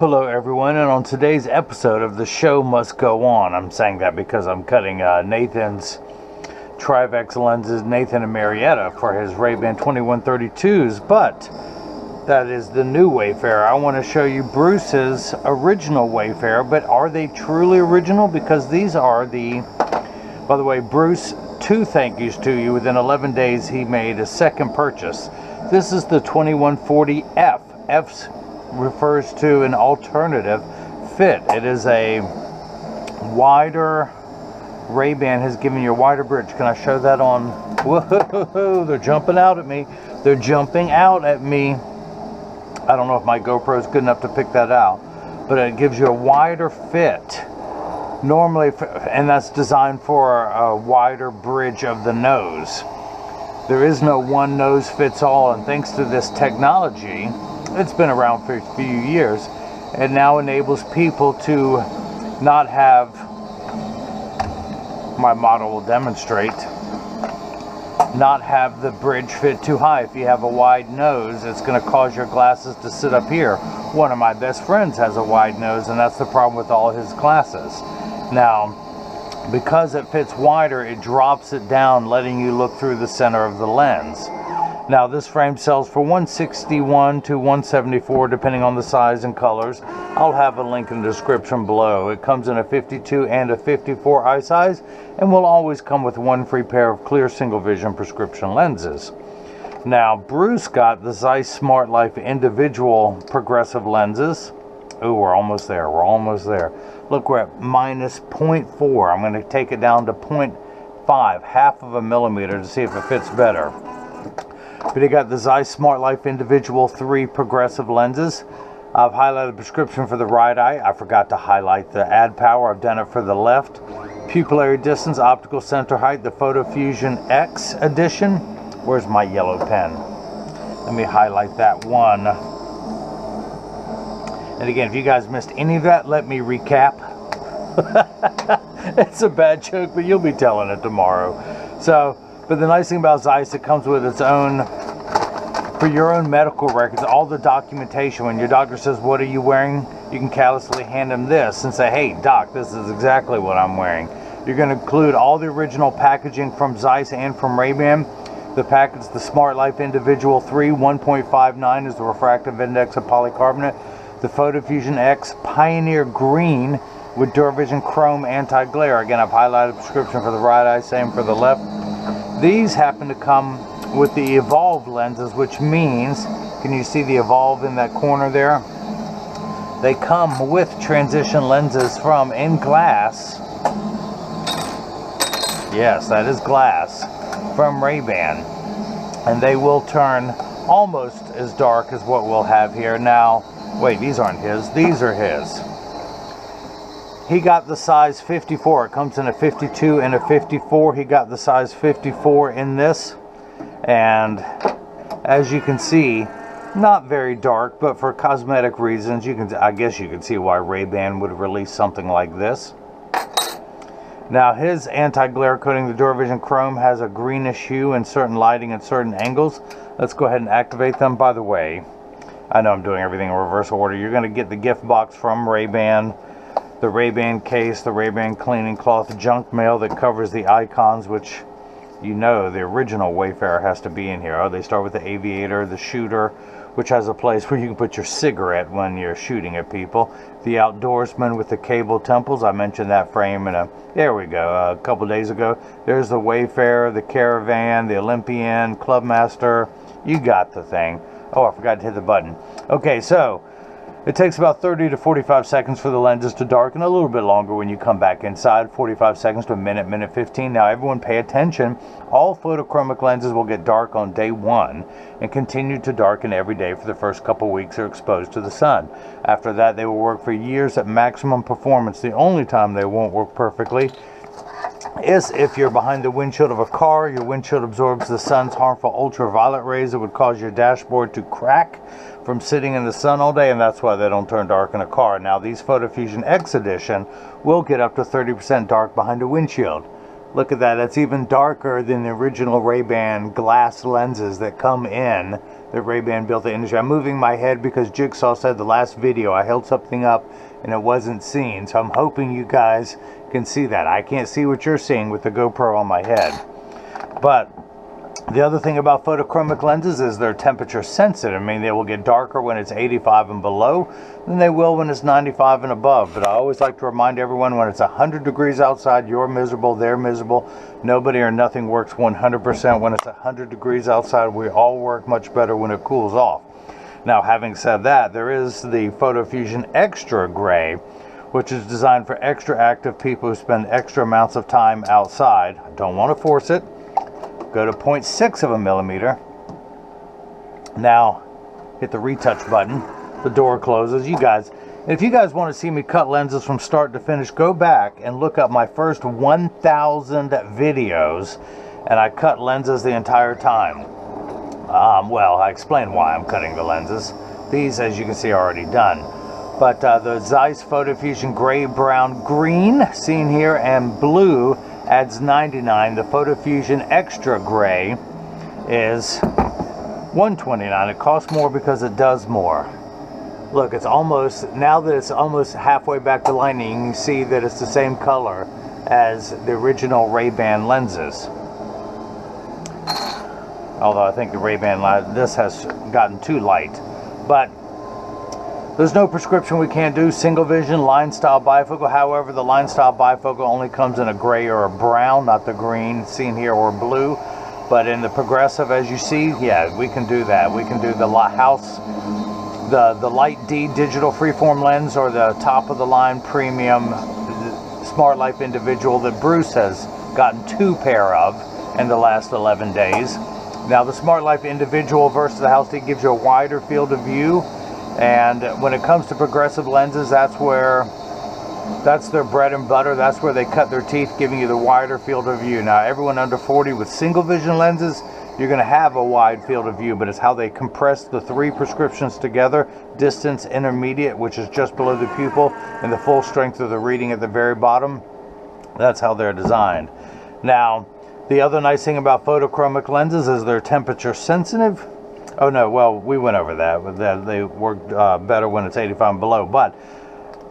Hello everyone, and on today's episode of The Show Must Go On, I'm saying that because I'm cutting Nathan's Trivex lenses, Nathan and Marietta, for his RayBan 2132s, but that is the new Wayfarer. I want to show you Bruce's original Wayfarer, but are they truly original? Because these are the, by the way, Bruce, 2 thank yous to you. Within 11 days he made a second purchase. This is the 2140F. F's refers to an alternative fit. It is a wider, RayBan has given you a wider bridge. Can I show that on? Whoa, they're jumping out at me. They're jumping out at me. I don't know if my GoPro is good enough to pick that out, but it gives you a wider fit. Normally, and that's designed for a wider bridge of the nose. There is no one nose fits all, and thanks to this technology, it's been around for a few years, it now enables people to not have, my model will demonstrate, not have the bridge fit too high. If you have a wide nose, it's going to cause your glasses to sit up here. One of my best friends has a wide nose, and that's the problem with all his glasses. Now, because it fits wider, it drops it down, letting you look through the center of the lens. Now, this frame sells for $161 to $174 depending on the size and colors. I'll have a link in the description below. It comes in a 52 and a 54 eye size, and will always come with 1 free pair of clear single vision prescription lenses. Now, Bruce got the Zeiss SmartLife individual progressive lenses. Oh, we're almost there. We're almost there. Look, we're at minus 0.4. I'm going to take it down to 0.5, half of a millimeter, to see if it fits better. But you got the Zeiss SmartLife individual 3 progressive lenses. I've highlighted the prescription for the right eye. I forgot to highlight the add power. I've done it for the left. Pupillary distance, optical center height, the PhotoFusion X edition. Where's my yellow pen? Let me highlight that one. And again, if you guys missed any of that, let me recap. It's a bad joke, but you'll be telling it tomorrow. So, but the nice thing about Zeiss, it comes with its own, for your own medical records, all the documentation. When your doctor says, "What are you wearing?" you can callously hand them this and say, "Hey, doc, this is exactly what I'm wearing." You're going to include all the original packaging from Zeiss and from RayBan. The package, the SmartLife Individual 3, 1.59 is the refractive index of polycarbonate. The PhotoFusion X Pioneer Green with DuraVision Chrome Anti-Glare. Again, I've highlighted the prescription for the right eye, same for the left. These happen to come with the Evolve lenses, which means, can you see the Evolve in that corner there? They come with transition lenses from, in glass, yes, that is glass, from RayBan. And they will turn almost as dark as what we'll have here. Now, wait, these aren't his, these are his. He got the size 54. It comes in a 52 and a 54. He got the size 54 in this. And as you can see, not very dark, but for cosmetic reasons, you can, I guess you can see why RayBan would release something like this. Now, his anti-glare coating, the DuraVision Chrome, has a greenish hue in certain lighting at certain angles. Let's go ahead and activate them. By the way, I know I'm doing everything in reverse order. You're going to get the gift box from RayBan, the RayBan case, the RayBan cleaning cloth junk mail that covers the icons, which, you know, the original Wayfarer has to be in here. Oh, they start with the aviator, the shooter, which has a place where you can put your cigarette when you're shooting at people. The outdoorsman with the cable temples. I mentioned that frame in a, there we go, a couple days ago. There's the Wayfarer, the Caravan, the Olympian, Clubmaster. You got the thing. Oh, I forgot to hit the button. Okay, so it takes about 30 to 45 seconds for the lenses to darken, a little bit longer when you come back inside, 45 seconds to a minute, minute 15. Now, everyone pay attention. All photochromic lenses will get dark on day 1 and continue to darken every day for the first couple weeks they're exposed to the sun. After that, they will work for years at maximum performance. The only time they won't work perfectly is if you're behind the windshield of a car. Your windshield absorbs the sun's harmful ultraviolet rays that would cause your dashboard to crack from sitting in the sun all day, and that's why they don't turn dark in a car. Now, these PhotoFusion X edition will get up to 30% dark behind a windshield. Look at that. That's even darker than the original RayBan glass lenses that come in that RayBan built the industry. I'm moving my head because Jigsaw said the last video I held something up and it wasn't seen. So I'm hoping you guys can see that. I can't see what you're seeing with the GoPro on my head. But the other thing about photochromic lenses is they're temperature sensitive. I mean, they will get darker when it's 85 and below than they will when it's 95 and above. But I always like to remind everyone, when it's 100 degrees outside, you're miserable, they're miserable. Nobody or nothing works 100%. When it's 100 degrees outside, we all work much better when it cools off. Now, having said that, there is the PhotoFusion Extra Gray, which is designed for extra active people who spend extra amounts of time outside. I don't want to force it. Go to 0.6 of a millimeter. Now, hit the retouch button. The door closes. You guys, if you guys want to see me cut lenses from start to finish, go back and look up my first 1,000 videos, and I cut lenses the entire time. Well, I explain why I'm cutting the lenses. These, as you can see, are already done. But the Zeiss PhotoFusion gray, brown, green, seen here, and blue adds 99. The PhotoFusion Extra Gray is 129. It costs more because it does more. Look, it's almost, now that it's almost halfway back to lining, you can see that it's the same color as the original RayBan lenses. Although I think the RayBan, this has gotten too light. But there's no prescription we can't do. Single vision, line style bifocal. However, the line style bifocal only comes in a gray or a brown, not the green seen here, or blue. But in the progressive, as you see, yeah, we can do that. We can do the house, the light D digital freeform lens, or the top of the line premium SmartLife individual that Bruce has gotten 2 pair of in the last 11 days. Now the SmartLife individual versus the house D gives you a wider field of view. And when it comes to progressive lenses, that's their bread and butter. That's where they cut their teeth, giving you the wider field of view. Now, everyone under 40 with single vision lenses, you're going to have a wide field of view, but it's how they compress the 3 prescriptions together: distance, intermediate, which is just below the pupil, and the full strength of the reading at the very bottom. That's how they're designed. Now, the other nice thing about photochromic lenses is they're temperature sensitive. Oh no, well, we went over that. They work better when it's 85 and below. But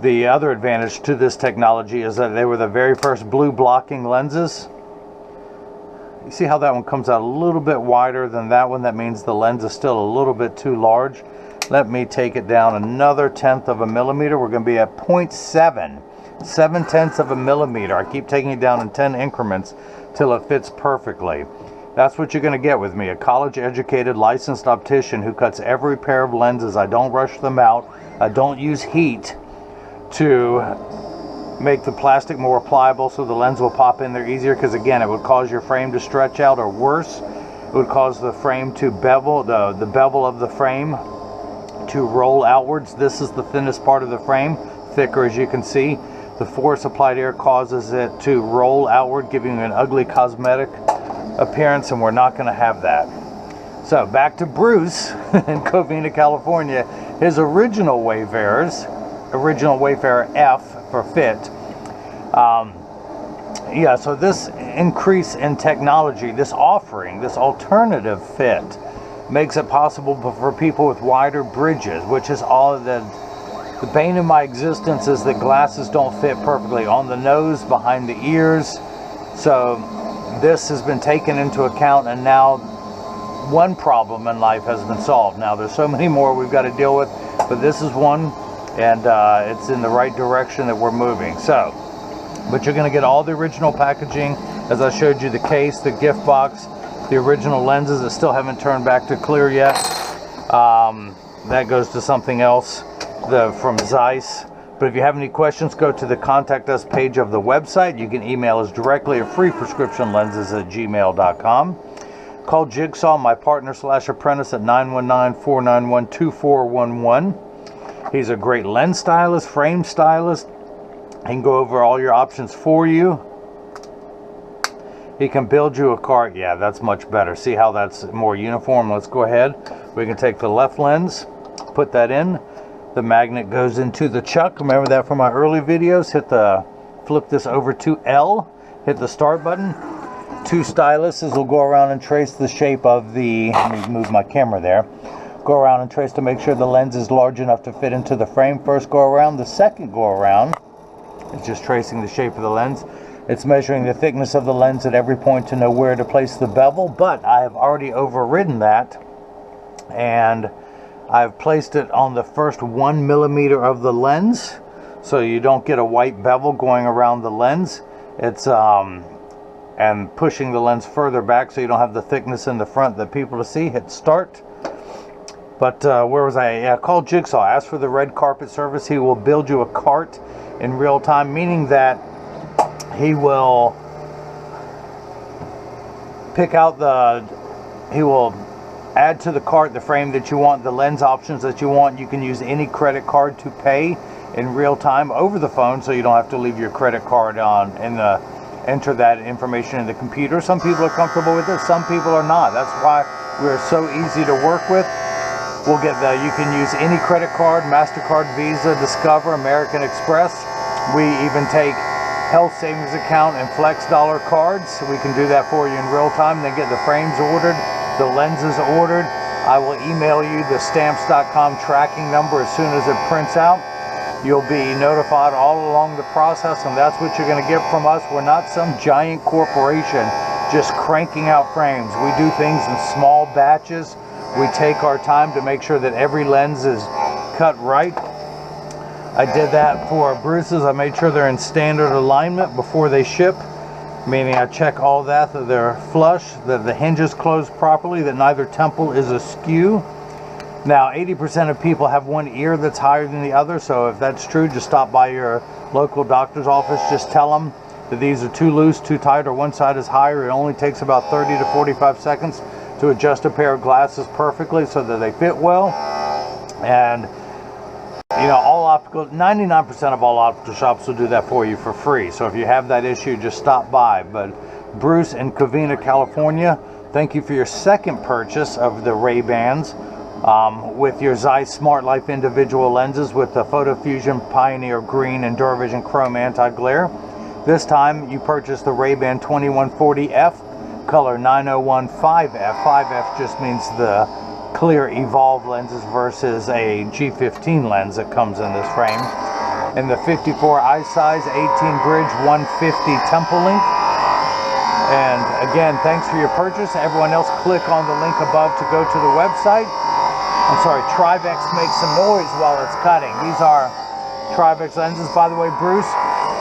the other advantage to this technology is that they were the very first blue blocking lenses. You see how that one comes out a little bit wider than that one? That means the lens is still a little bit too large. Let me take it down another 1/10 of a millimeter. We're going to be at 0.7, 7/10 of a millimeter. I keep taking it down in 10 increments till it fits perfectly. That's what you're going to get with me, a college-educated licensed optician who cuts every pair of lenses. I don't rush them out. I don't use heat to make the plastic more pliable so the lens will pop in there easier, because again, it would cause your frame to stretch out, or worse, it would cause the frame to bevel, the bevel of the frame to roll outwards. This is the thinnest part of the frame, thicker as you can see. The force applied air causes it to roll outward, giving you an ugly cosmetic appearance, and we're not going to have that. So back to Bruce in Covina, California. His original Wayfarers, original Wayfarer F for fit. Yeah, so this increase in technology, this offering, this alternative fit, makes it possible for people with wider bridges, which is all the bane of my existence is that glasses don't fit perfectly on the nose, behind the ears. So this has been taken into account, and now one problem in life has been solved. Now there's so many more we've got to deal with, but this is one, and it's in the right direction that we're moving. So, but you're going to get all the original packaging, as I showed you, the case, the gift box, the original lenses that still haven't turned back to clear yet. That goes to something else from Zeiss. But if you have any questions, go to the contact us page of the website. You can email us directly at freeprescriptionlenses@gmail.com. Call Jigsaw, my partner / apprentice, at 919-491-2411. He's a great lens stylist, frame stylist. He can go over all your options for you. He can build you a cart. Yeah, that's much better. See how that's more uniform? Let's go ahead. We can take the left lens, put that in. The magnet goes into the chuck. Remember that from my early videos? Flip this over to L. hit the start button. Two styluses will go around and trace the shape of the, let me move my camera there, go around and trace to make sure the lens is large enough to fit into the frame. First go around. The second go around is just tracing the shape of the lens. It's measuring the thickness of the lens at every point to know where to place the bevel, but I have already overridden that, and I've placed it on the first 1 millimeter of the lens, so you don't get a white bevel going around the lens. It's and pushing the lens further back so you don't have the thickness in the front that people to see. Hit start. But where was I? Yeah, call Jigsaw. Ask for the red carpet service. He will build you a cart in real time, meaning that he will pick out he will add to the cart the frame that you want, the lens options that you want. You can use any credit card to pay in real time over the phone, so you don't have to leave your credit card on and enter that information in the computer. Some people are comfortable with it, some people are not. That's why we're so easy to work with. We'll get you can use any credit card, MasterCard, Visa, Discover, American Express. We even take health savings account and Flex Dollar cards. We can do that for you in real time. Then get the frames ordered, the lenses ordered. I will email you the stamps.com tracking number as soon as it prints out. You'll be notified all along the process, and that's what you're going to get from us. We're not some giant corporation just cranking out frames. We do things in small batches. We take our time to make sure that every lens is cut right. I did that for Bruce's. I made sure they're in standard alignment before they ship, meaning I check all that they're flush, that the hinges close properly, that neither temple is askew. Now, 80% of people have one ear that's higher than the other, so if that's true, just stop by your local doctor's office. Just tell them that these are too loose, too tight, or one side is higher. It only takes about 30 to 45 seconds to adjust a pair of glasses perfectly so that they fit well. And you know, 99% of all optical shops will do that for you for free. So if you have that issue, just stop by. But Bruce in Covina, California, thank you for your second purchase of the RayBans with your Zeiss SmartLife individual lenses with the PhotoFusion Pioneer Green and DuraVision Chrome Anti-Glare. This time you purchased the RayBan 2140F, color 9015F. 5F just means the clear evolved lenses versus a G15 lens that comes in this frame. And the 54 eye size, 18 bridge, 150 temple length. And again, thanks for your purchase. Everyone else, click on the link above to go to the website. I'm sorry, Trivex makes some noise while it's cutting. These are Trivex lenses. By the way, Bruce,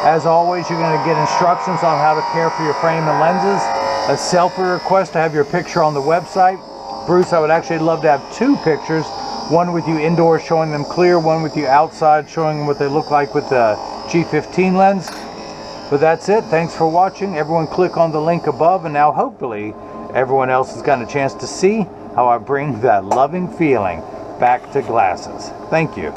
as always, you're going to get instructions on how to care for your frame and lenses. A selfie request to have your picture on the website. Bruce, I would actually love to have two pictures. One with you indoors showing them clear, one with you outside showing them what they look like with the G15 lens. But that's it. Thanks for watching. Everyone click on the link above, and now hopefully everyone else has gotten a chance to see how I bring that loving feeling back to glasses. Thank you.